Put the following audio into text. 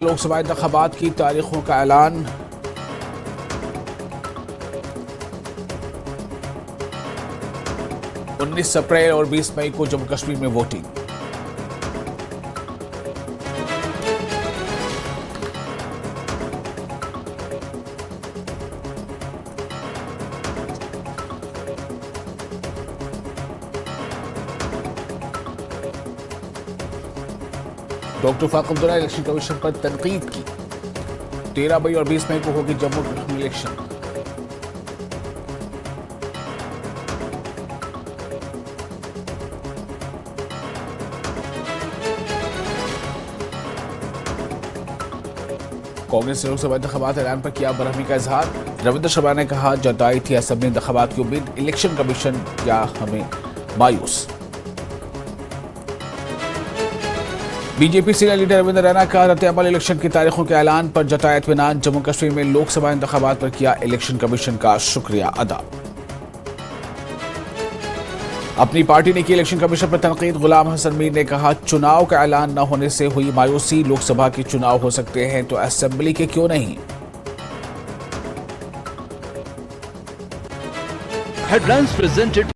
लोकसभा इंतखाबात की तारीखों का ऐलान। उन्नीस अप्रैल और 20 मई को जम्मू कश्मीर में voting. Doctor Farooq Abdullah election commission पर तनकीद की। 13 मई और 20 मई को होगी जम्मू कश्मीर इलेक्शन। कांग्रेस ने लोकसभा इंतखाबात ऐलान पर किया बरहमी का इजहार। रविंद्र शर्मा ने कहा, जताई थी असेंबली इंतखाबात की उम्मीद, इलेक्शन कमीशन क्या हमें मायूस। BJP senior leader Ravindra Raina का रद्द-ए-अमल इलेक्शन की तारीखों के ऐलान पर जताया इत्मीनान। जम्मू कश्मीर में लोकसभा इंतखाबात पर किया इलेक्शन कमीशन का शुक्रिया अदा। अपनी पार्टी ने की इलेक्शन कमीशन पर तनकीद। गुलाम हसन मीर ने कहा, चुनाव का ऐलान न होने से हुई मायूसी। लोकसभा के चुनाव हो सकते हैं तो असेंबली के क्यों नहीं। Headlines presented